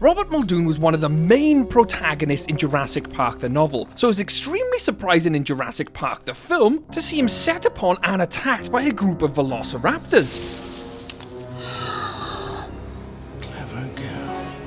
Robert Muldoon was one of the main protagonists in Jurassic Park the novel, so it was extremely surprising in Jurassic Park the film to see him set upon and attacked by a group of velociraptors.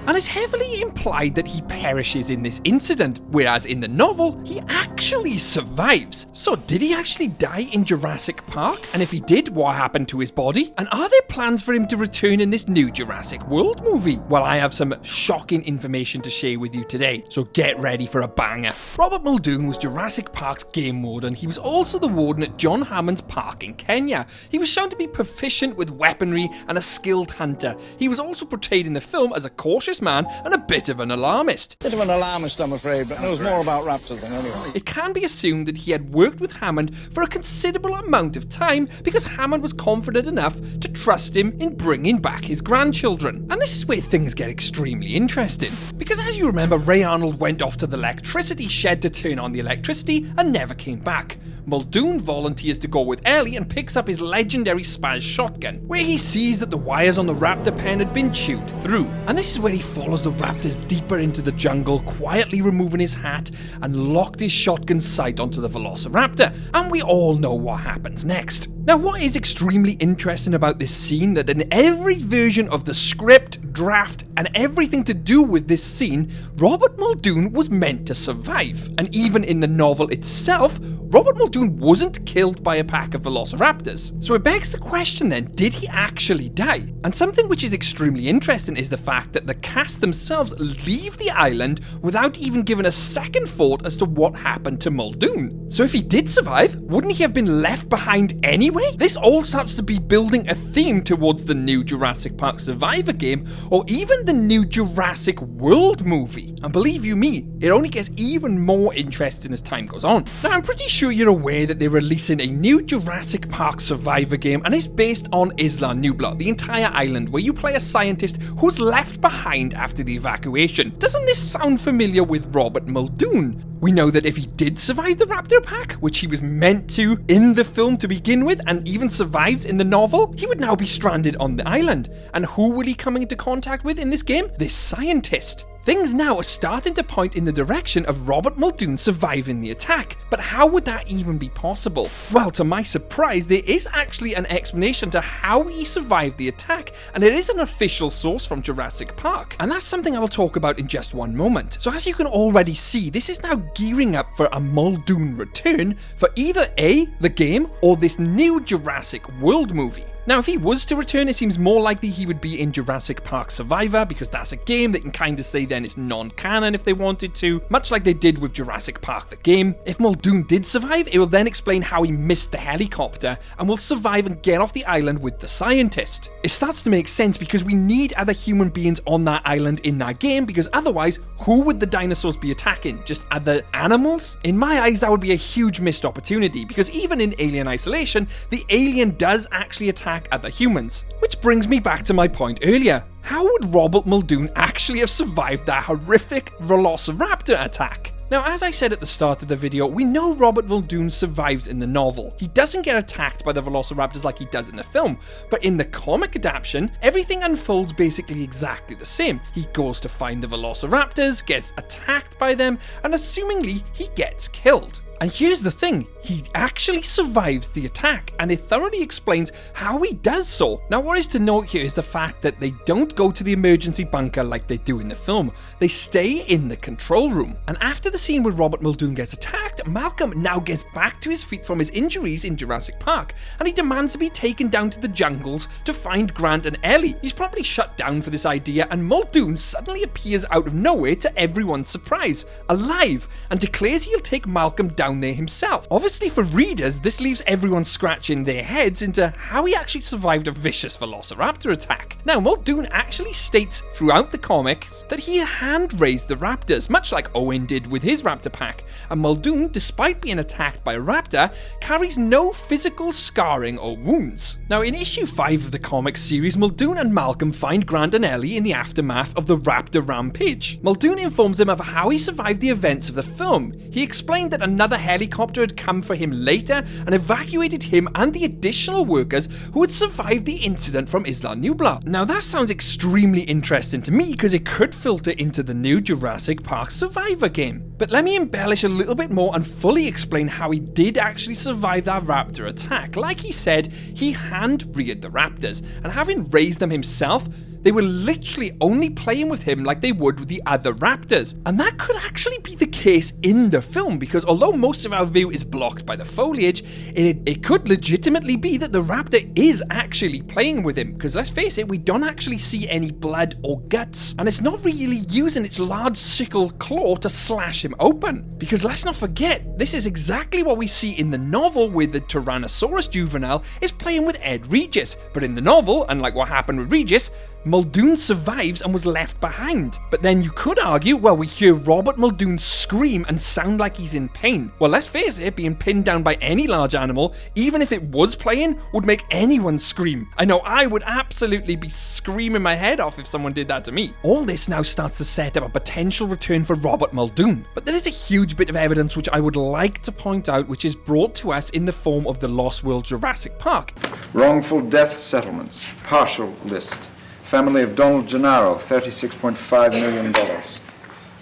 And it's heavily implied that he perishes in this incident, whereas in the novel, he actually survives. So did he actually die in Jurassic Park? And if he did, what happened to his body? And are there plans for him to return in this new Jurassic World movie? Well, I have some shocking information to share with you today, so get ready for a banger. Robert Muldoon was Jurassic Park's game warden. He was also the warden at John Hammond's park in Kenya. He was shown to be proficient with weaponry and a skilled hunter. He was also portrayed in the film as a cautious man and a bit of an alarmist. Bit of an alarmist, I'm afraid, but knows more about raptors than anyone. It can be assumed that he had worked with Hammond for a considerable amount of time because Hammond was confident enough to trust him in bringing back his grandchildren. And this is where things get extremely interesting, because as you remember, Ray Arnold went off to the electricity shed to turn on the electricity and never came back. Muldoon volunteers to go with Ellie and picks up his legendary Spaz shotgun, where he sees that the wires on the raptor pen had been chewed through. And this is where he follows the raptors deeper into the jungle, quietly removing his hat and locked his shotgun sight onto the velociraptor. And we all know what happens next. Now, what is extremely interesting about this scene, that in every version of the script, draft, and everything to do with this scene, Robert Muldoon was meant to survive. And even in the novel itself, Robert Muldoon wasn't killed by a pack of velociraptors. So it begs the question then, did he actually die? And something which is extremely interesting is the fact that the cast themselves leave the island without even giving a second thought as to what happened to Muldoon. So if he did survive, wouldn't he have been left behind anyway? This all starts to be building a theme towards the new Jurassic Park Survivor game, or even the new Jurassic World movie. And believe you me, it only gets even more interesting as time goes on. Now, I'm pretty sure you're aware that they're releasing a new Jurassic Park Survivor game, and it's based on Isla Nublar, the entire island, where you play a scientist who's left behind after the evacuation. Doesn't this sound familiar with Robert Muldoon? We know that if he did survive the raptor attack, which he was meant to in the film to begin with, and even survives in the novel, he would now be stranded on the island. And who will he come into contact with in this game? This scientist. Things now are starting to point in the direction of Robert Muldoon surviving the attack, but how would that even be possible? Well, to my surprise, there is actually an explanation to how he survived the attack, and it is an official source from Jurassic Park, and that's something I will talk about in just one moment. So as you can already see, this is now gearing up for a Muldoon return for either A, the game, or this new Jurassic World movie. Now, if he was to return, it seems more likely he would be in Jurassic Park Survivor, because that's a game they can kind of say then it's non-canon if they wanted to, much like they did with Jurassic Park the game. If Muldoon did survive, it will then explain how he missed the helicopter and will survive and get off the island with the scientist. It starts to make sense because we need other human beings on that island in that game, because otherwise, who would the dinosaurs be attacking? Just other animals? In my eyes, that would be a huge missed opportunity, because even in Alien Isolation, the alien does actually attack other humans. Which brings me back to my point earlier. How would Robert Muldoon actually have survived that horrific velociraptor attack? Now, as I said at the start of the video, we know Robert Muldoon survives in the novel. He doesn't get attacked by the velociraptors like he does in the film, but in the comic adaptation, everything unfolds basically exactly the same. He goes to find the velociraptors, gets attacked by them, and assumingly, he gets killed. And here's the thing, he actually survives the attack, and it thoroughly explains how he does so. Now, what is to note here is the fact that they don't go to the emergency bunker like they do in the film. They stay in the control room. And after the scene where Robert Muldoon gets attacked, Malcolm now gets back to his feet from his injuries in Jurassic Park, and he demands to be taken down to the jungles to find Grant and Ellie. He's promptly shut down for this idea, and Muldoon suddenly appears out of nowhere to everyone's surprise, alive, and declares he'll take Malcolm down there himself. Obviously, for readers, this leaves everyone scratching their heads into how he actually survived a vicious velociraptor attack. Now, Muldoon actually states throughout the comics that he hand-raised the raptors, much like Owen did with his raptor pack, and Muldoon Muldoon, despite being attacked by a raptor, carries no physical scarring or wounds. Now, in issue 5 of the comics series, Muldoon and Malcolm find Grant and Ellie in the aftermath of the raptor rampage. Muldoon informs them of how he survived the events of the film. He explained that another helicopter had come for him later and evacuated him and the additional workers who had survived the incident from Isla Nublar. Now, that sounds extremely interesting to me because it could filter into the new Jurassic Park Survivor game. But let me embellish a little bit more and fully explain how he did actually survive that raptor attack. Like he said, he hand-reared the raptors, and having raised them himself, they were literally only playing with him like they would with the other raptors. And that could actually be the case in the film, because although most of our view is blocked by the foliage, it could legitimately be that the raptor is actually playing with him. Because let's face it, we don't actually see any blood or guts. And it's not really using its large sickle claw to slash him open. Because let's not forget, this is exactly what we see in the novel where the Tyrannosaurus juvenile is playing with Ed Regis. But in the novel, unlike what happened with Regis, Muldoon survives and was left behind. But then you could argue, well, we hear Robert Muldoon scream and sound like he's in pain. Well, let's face it, being pinned down by any large animal, even if it was playing, would make anyone scream. I know I would absolutely be screaming my head off if someone did that to me. All this now starts to set up a potential return for Robert Muldoon. But there is a huge bit of evidence which I would like to point out, which is brought to us in the form of the Lost World Jurassic Park. Wrongful death settlements, partial list. Family of Donald Gennaro, $36.5 million.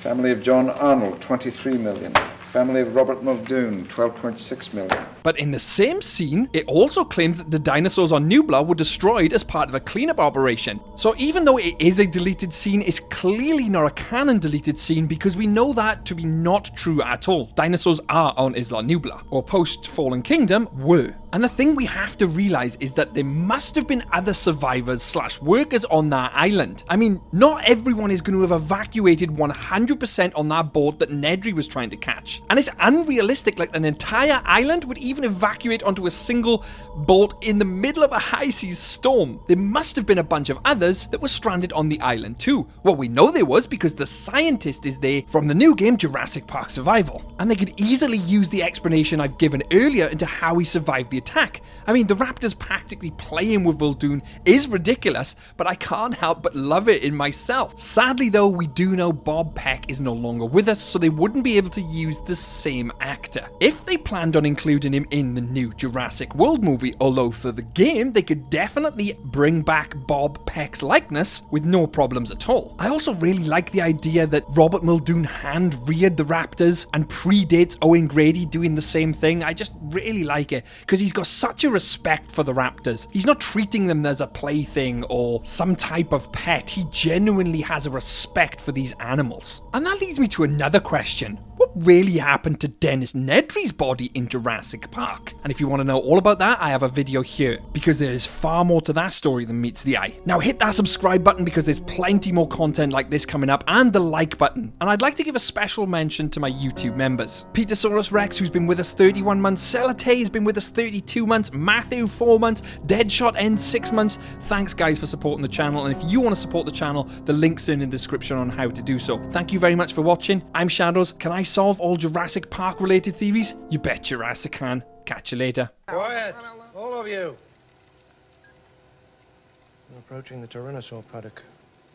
Family of John Arnold, $23 million. Family of Robert Muldoon, $12.6 million. But in the same scene, it also claims that the dinosaurs on Nublar were destroyed as part of a cleanup operation. So even though it is a deleted scene, it's clearly not a canon deleted scene, because we know that to be not true at all. Dinosaurs are on Isla Nublar, or post-Fallen Kingdom were. And the thing we have to realize is that there must have been other survivors / workers on that island. I mean, not everyone is going to have evacuated 100% on that boat that Nedry was trying to catch. And it's unrealistic, like an entire island would even evacuate onto a single boat in the middle of a high seas storm. There must have been a bunch of others that were stranded on the island too. Well, we know there was because the scientist is there from the new game Jurassic Park Survival. And they could easily use the explanation I've given earlier into how he survived the attack. I mean, the raptors practically playing with Muldoon is ridiculous, but I can't help but love it in myself. Sadly though, we do know Bob Peck is no longer with us, so they wouldn't be able to use the same actor. If they planned on including him in the new Jurassic World movie, although for the game they could definitely bring back Bob Peck's likeness with no problems at all. I also really like the idea that Robert Muldoon hand-reared the raptors and predates Owen Grady doing the same thing. I just really like it because he's got such a respect for the raptors. He's not treating them as a plaything or some type of pet. He genuinely has a respect for these animals. And that leads me to another question. What really happened to Dennis Nedry's body in Jurassic Park? And if you want to know all about that, I have a video here, because there is far more to that story than meets the eye. Now hit that subscribe button because there's plenty more content like this coming up, and the like button. And I'd like to give a special mention to my YouTube members. Petersaurus Rex, who's been with us 31 months, Celate has been with us 32 months, Matthew 4 months, Deadshot ends 6 months. Thanks guys for supporting the channel, and if you want to support the channel, the link's in the description on how to do so. Thank you very much for watching. I'm Shadows. Can I solve all Jurassic Park related theories? You bet your ass I can. Catch you later. Quiet, all of you. We're approaching the Tyrannosaur paddock.